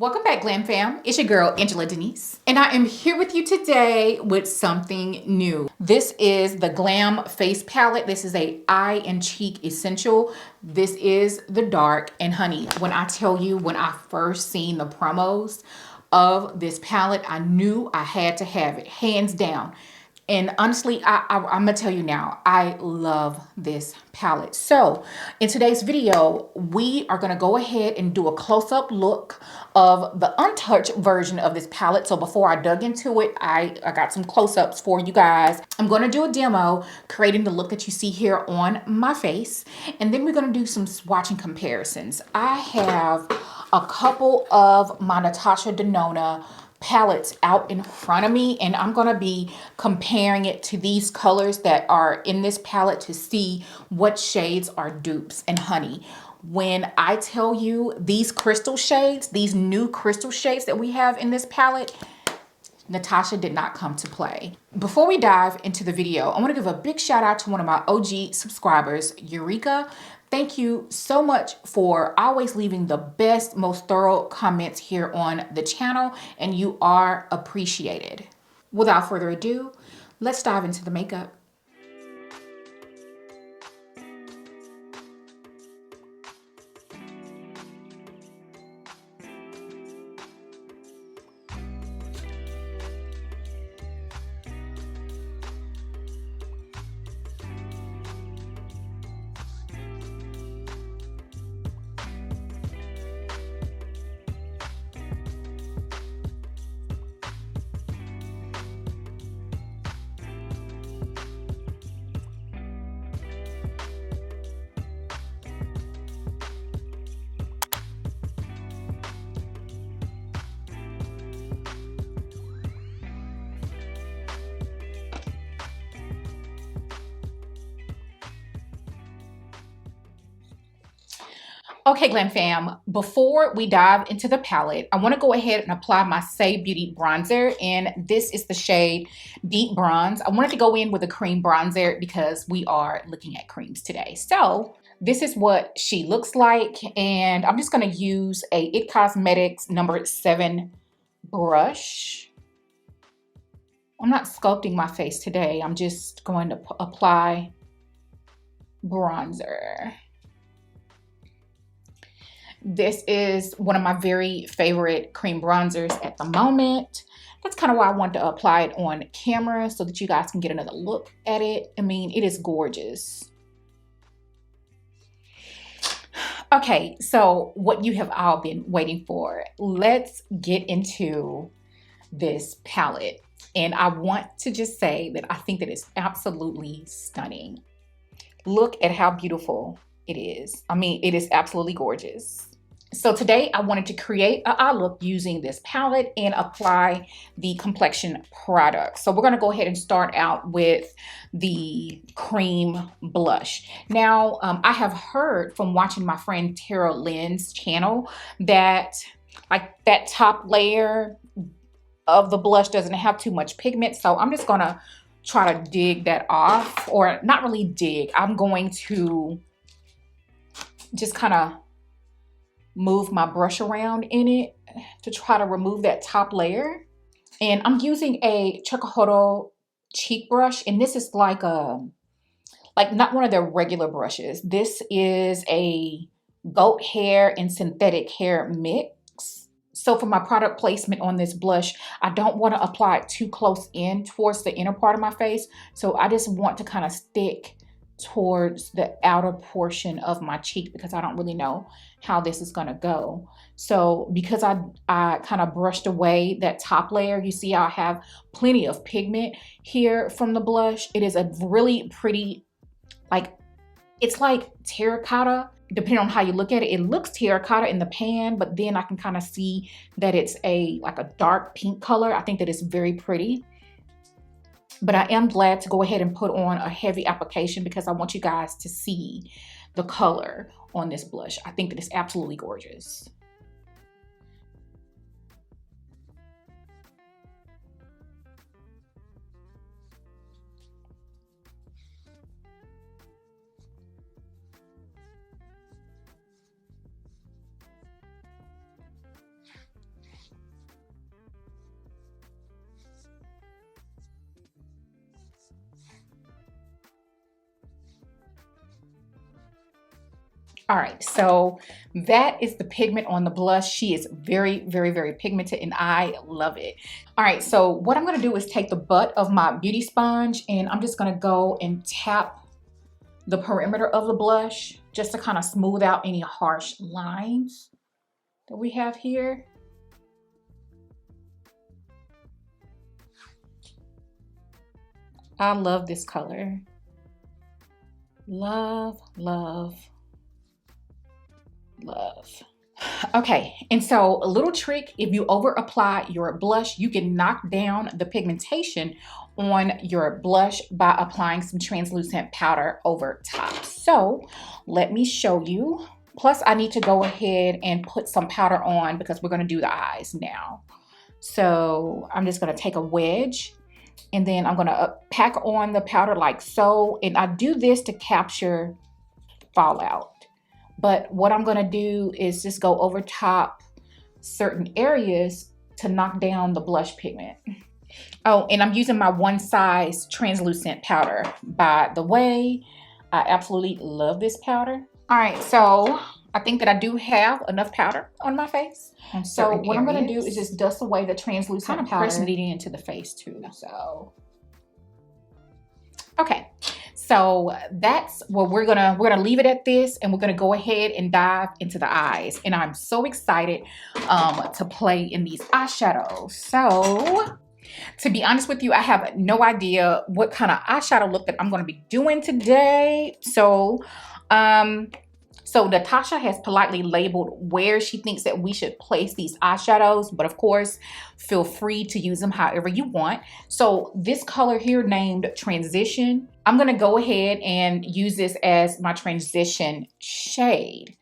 Welcome back, Glam Fam. It's your girl, Angela Denise, and I am here with you today with something new. This is the Glam Face palette. This is a eye and cheek essential. This is the dark and honey. When I tell you, when I first seen the promos of this palette, I knew I had to have it, hands down. And honestly, I'm gonna tell you now, I love this palette. So in today's video, we are gonna go ahead and do a close-up look of the untouched version of this palette. So before I dug into it, I got some close-ups for you guys. I'm gonna do a demo creating the look that you see here on my face. And then we're gonna do some swatch and comparisons. I have a couple of my Natasha Denona palettes out in front of me, and I'm gonna be comparing it to these colors that are in this palette to see what shades are dupes. And honey, when I tell you these crystal shades, these new crystal shades that we have in this palette, Natasha did not come to play. Before we dive into the video, I want to give a big shout out to one of my OG subscribers, Eureka. Thank you so much for always leaving the best, most thorough comments here on the channel, and you are appreciated. Without further ado, let's dive into the makeup. Okay, Glam Fam, before we dive into the palette, I want to go ahead and apply my Say Beauty bronzer, and this is the shade Deep Bronze. I wanted to go in with a cream bronzer because we are looking at creams today. So this is what she looks like, and I'm just going to use a It Cosmetics number 7 brush. I'm not sculpting my face today. I'm just going to apply bronzer. This is one of my very favorite cream bronzers at the moment. That's kind of why I wanted to apply it on camera so that you guys can get another look at it. I mean, it is gorgeous. Okay, so what you have all been waiting for, let's get into this palette. And I want to just say that I think that it's absolutely stunning. Look at how beautiful it is. I mean, it is absolutely gorgeous. So today I wanted to create an eye look using this palette and apply the complexion product. So we're going to go ahead and start out with the cream blush. Now, I have heard from watching my friend Tara Lynn's channel that like that top layer of the blush doesn't have too much pigment. So I'm just going to try to dig that off, or not really dig. I'm going to just kind of move my brush around in it to try to remove that top layer. And I'm using a Chocohoro cheek brush, and this is like not one of their regular brushes. This is a goat hair and synthetic hair mix. So for my product placement on this blush, I don't want to apply it too close in towards the inner part of my face. So I just want to kind of stick towards the outer portion of my cheek because I don't really know how this is going to go. So because I kind of brushed away that top layer, you see I have plenty of pigment here from the blush. It is a really pretty, like, it's like terracotta. Depending on how you look at it, it looks terracotta in the pan, but then I can kind of see that it's like a dark pink color. I think that it's very pretty. But I am glad to go ahead and put on a heavy application because I want you guys to see the color on this blush. I think that it's absolutely gorgeous. All right, so that is the pigment on the blush. She is very, very, very pigmented and I love it. All right, so what I'm gonna do is take the butt of my beauty sponge and I'm just gonna go and tap the perimeter of the blush just to kind of smooth out any harsh lines that we have here. I love this color. Love, love, love. Okay, and so a little trick, if you over apply your blush, you can knock down the pigmentation on your blush by applying some translucent powder over top. So let me show you. Plus I need to go ahead and put some powder on because we're gonna do the eyes now. So I'm just gonna take a wedge and then I'm gonna pack on the powder like so. And I do this to capture fallout. But what I'm gonna do is just go over top certain areas to knock down the blush pigment. Oh, and I'm using my one size translucent powder. By the way, I absolutely love this powder. All right, so I think that I do have enough powder on my face. So what I'm gonna do is just dust away the translucent powder. Kind of pressing it into the face too, so. Okay. So that's what we're gonna leave it at this, and we're gonna go ahead and dive into the eyes. And I'm so excited to play in these eyeshadows. So to be honest with you, I have no idea what kind of eyeshadow look that I'm gonna be doing today. So Natasha has politely labeled where she thinks that we should place these eyeshadows, but of course, feel free to use them however you want. So this color here named Transition, I'm gonna go ahead and use this as my transition shade.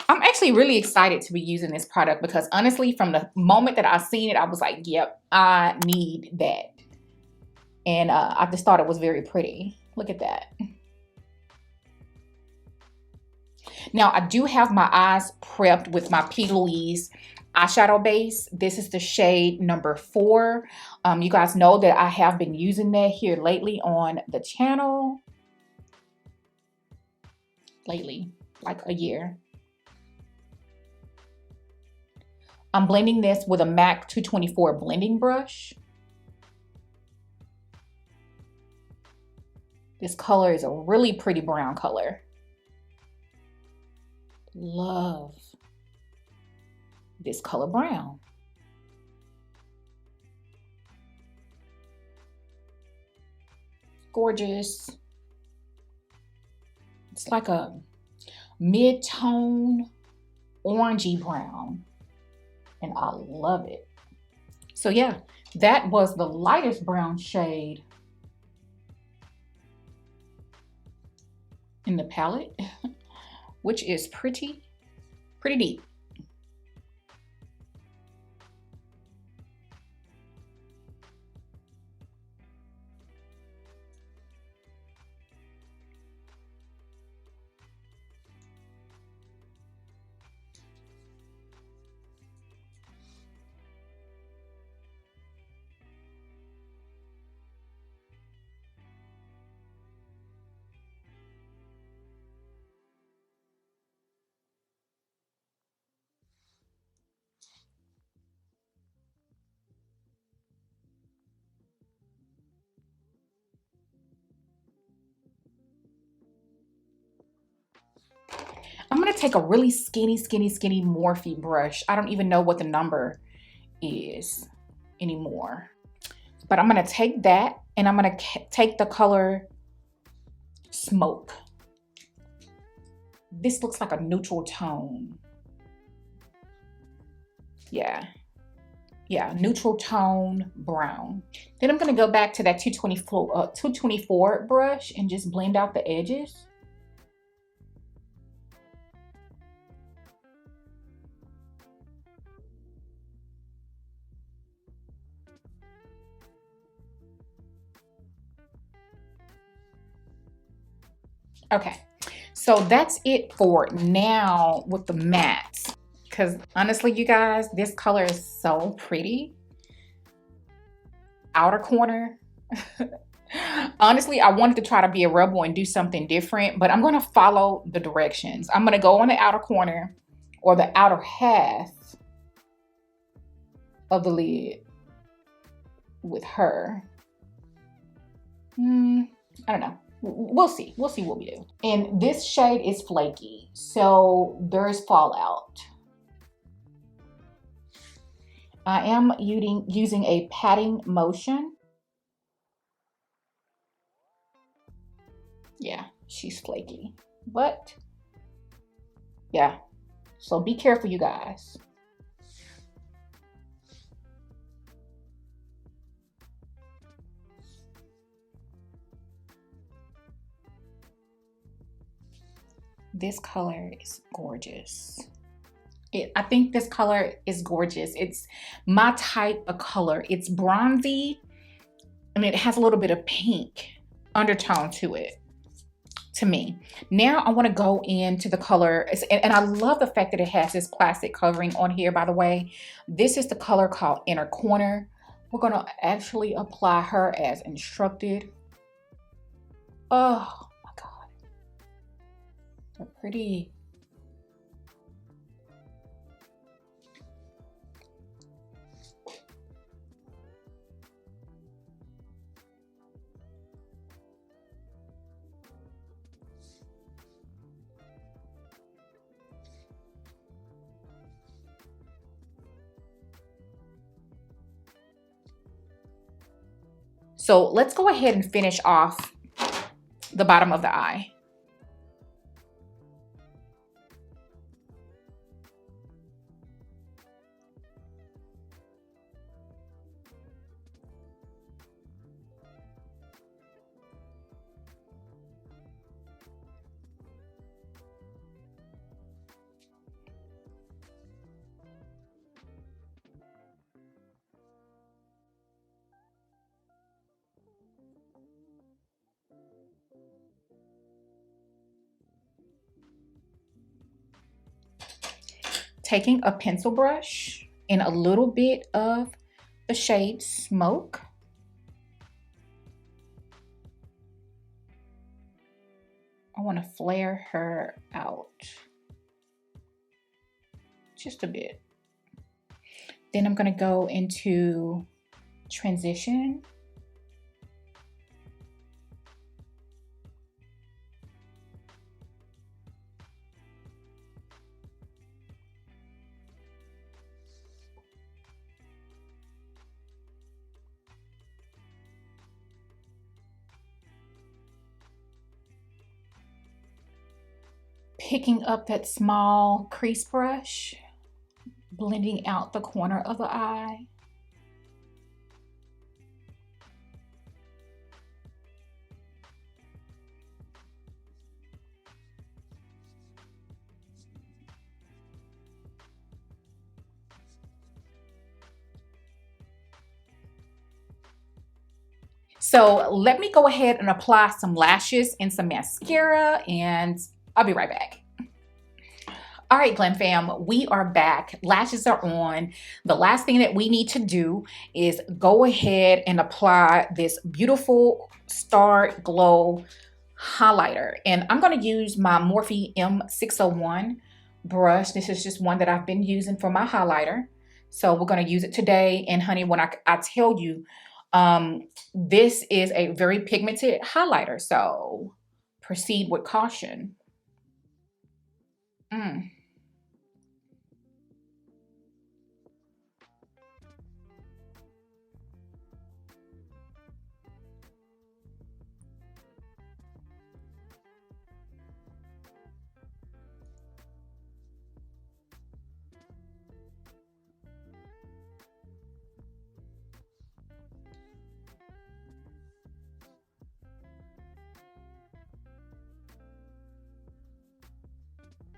I'm actually really excited to be using this product because honestly, from the moment that I seen it, I was like, yep, I need that. And I just thought it was very pretty. Look at that. Now, I do have my eyes prepped with my P. Louise eyeshadow base. This is the shade number 4. You guys know that I have been using that here lately on the channel. Lately, like a year. I'm blending this with a MAC 224 blending brush. This color is a really pretty brown color. Love this color brown. Gorgeous. It's like a mid-tone orangey brown, and I love it. So yeah, that was the lightest brown shade in the palette, which is pretty deep. I'm gonna take a really skinny Morphe brush. I don't even know what the number is anymore. But I'm gonna take that and I'm gonna take the color Smoke. This looks like a neutral tone. Yeah, neutral tone brown. Then I'm gonna go back to that 224 brush and just blend out the edges. Okay, so that's it for now with the mattes. Because honestly, you guys, this color is so pretty. Outer corner. Honestly, I wanted to try to be a rebel and do something different, but I'm going to follow the directions. I'm going to go on the outer corner or the outer half of the lid with her. I don't know. We'll see. We'll see what we do. And this shade is flaky, so there's fallout. I am using a patting motion. Yeah, she's flaky, but yeah. So be careful, you guys. This color is gorgeous. I think this color is gorgeous. It's my type of color. It's bronzy and it has a little bit of pink undertone to it, to me. Now I want to go into the color, and I love the fact that it has this plastic covering on here, by the way. This is the color called Inner Corner. We're going to actually apply her as instructed. Oh my God. They're pretty. So let's go ahead and finish off the bottom of the eye. Taking a pencil brush and a little bit of the shade Smoke. I want to flare her out just a bit. Then I'm going to go into Transition. Picking up that small crease brush, blending out the corner of the eye. So let me go ahead and apply some lashes and some mascara, and I'll be right back. All right, Glam Fam, we are back. Lashes are on. The last thing that we need to do is go ahead and apply this beautiful Star Glow highlighter. And I'm going to use my Morphe M601 brush. This is just one that I've been using for my highlighter. So we're going to use it today. And honey, when I tell you, this is a very pigmented highlighter. So proceed with caution.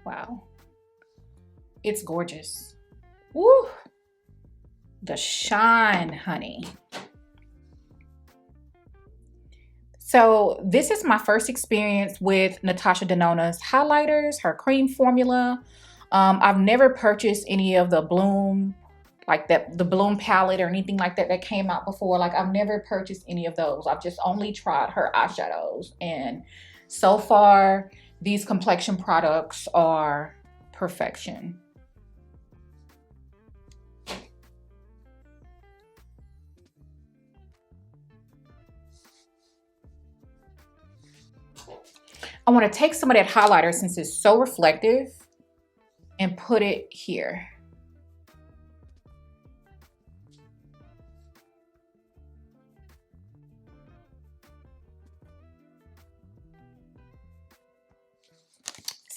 Wow. It's gorgeous. Woo! The shine, honey. So this is my first experience with Natasha Denona's highlighters, her cream formula. I've never purchased any of the Bloom like the Bloom palette or anything like that that came out before. Like, I've never purchased any of those. I've just only tried her eyeshadows, and so far these complexion products are perfection. I want to take some of that highlighter, since it's so reflective, and put it here.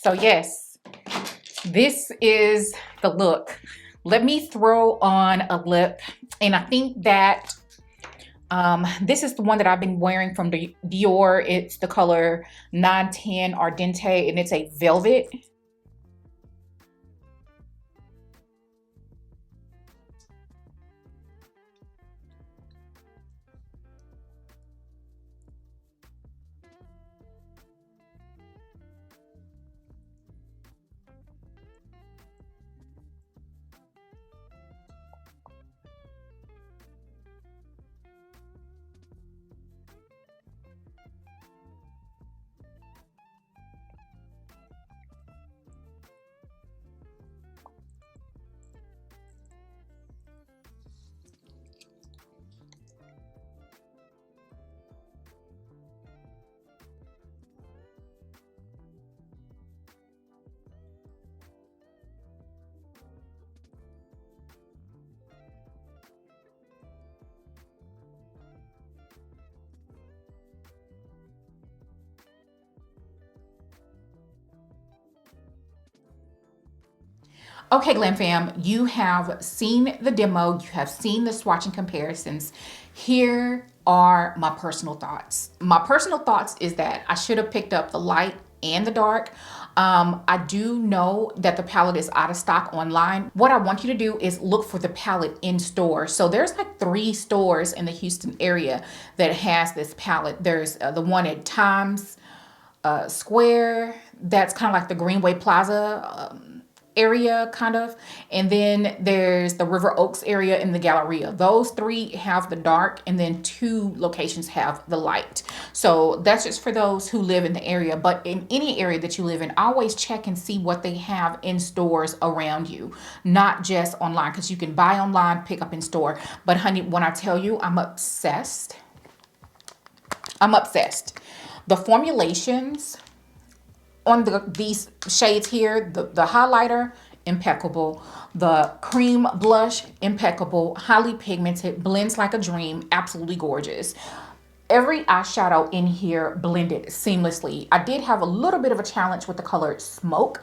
So yes, this is the look. Let me throw on a lip, and I think that this is the one that I've been wearing from Dior. It's the color 910 Ardente, and it's a velvet. Okay, Glam Fam, you have seen the demo, you have seen the swatch and comparisons. Here are my personal thoughts. My personal thoughts is that I should have picked up the light and the dark. I do know that the palette is out of stock online. What I want you to do is look for the palette in store. So there's like 3 stores in the Houston area that has this palette. There's the one at Times Square, that's kind of like the Greenway Plaza area kind of, and then there's the River Oaks area in the Galleria. Those 3 have the dark, and then 2 locations have the light. So that's just for those who live in the area. But in any area that you live in, always check and see what they have in stores around you, not just online, because you can buy online, pick up in store. But honey, when I tell you, I'm obsessed. I'm obsessed. The formulations on these shades here, the highlighter, impeccable. The cream blush, impeccable. Highly pigmented, blends like a dream, absolutely gorgeous. Every eyeshadow in here blended seamlessly. I did have a little bit of a challenge with the color Smoke,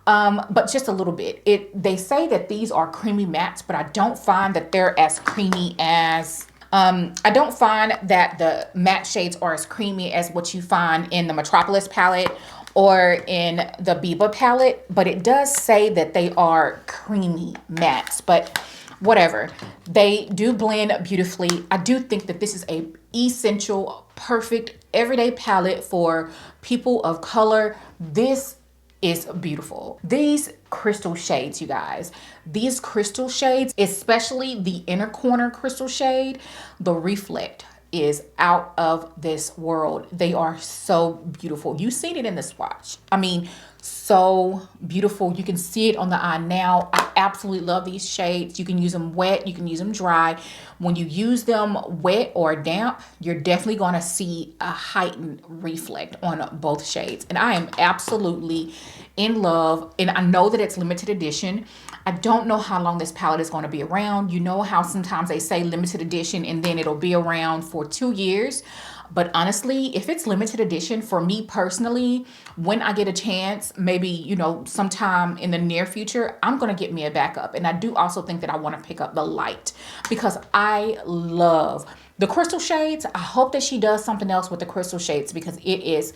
but just a little bit. They say that these are creamy mattes, but I don't find that they're as creamy as I don't find that the matte shades are as creamy as what you find in the Metropolis palette or in the Biba palette, but it does say that they are creamy mattes, but whatever. They do blend beautifully. I do think that this is a essential, perfect, everyday palette for people of color. This is beautiful. These crystal shades, you guys, these crystal shades, especially the inner corner crystal shade, the reflect is out of this world. They are so beautiful. You've seen it in the swatch. I mean, so beautiful. You can see it on the eye now. I absolutely love these shades. You can use them wet, you can use them dry. When you use them wet or damp, you're definitely going to see a heightened reflect on both shades. And I am absolutely in love. And I know that it's limited edition. I don't know how long this palette is going to be around. You know how sometimes they say limited edition and then it'll be around for 2 years. But honestly, if it's limited edition, for me personally, when I get a chance, maybe, you know, sometime in the near future, I'm going to get me a backup. And I do also think that I want to pick up the light because I love the crystal shades. I hope that she does something else with the crystal shades because it is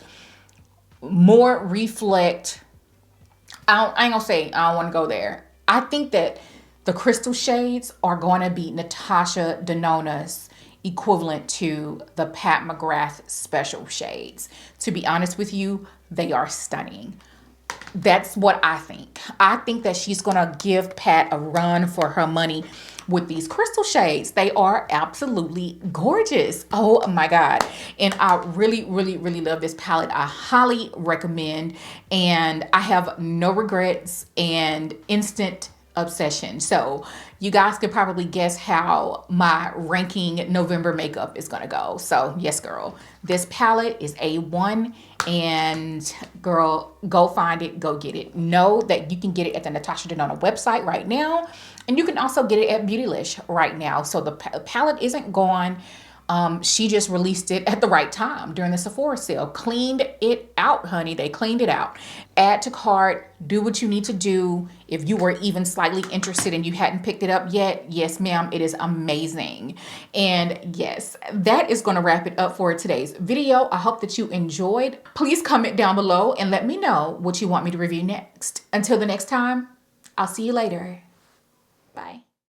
more reflect. I ain't gonna say I don't want to go there. I think that the crystal shades are going to be Natasha Denona's equivalent to the Pat McGrath special shades. To be honest with you, they are stunning. That's what I think. I think that she's gonna give Pat a run for her money with these crystal shades. They are absolutely gorgeous. Oh my God. And I really, really, really love this palette. I highly recommend, and I have no regrets and instant obsession. So you guys could probably guess how my ranking November makeup is gonna go. So yes, girl, this palette is A1, and girl, go find it, go get it. Know that you can get it at the Natasha Denona website right now, and you can also get it at Beautylish right now. So the palette isn't gone. She just released it at the right time during the Sephora sale. Cleaned it out, honey. They cleaned it out. Add to cart. Do what you need to do. If you were even slightly interested and you hadn't picked it up yet, yes, ma'am, it is amazing. And yes, that is going to wrap it up for today's video. I hope that you enjoyed. Please comment down below and let me know what you want me to review next. Until the next time, I'll see you later. Bye.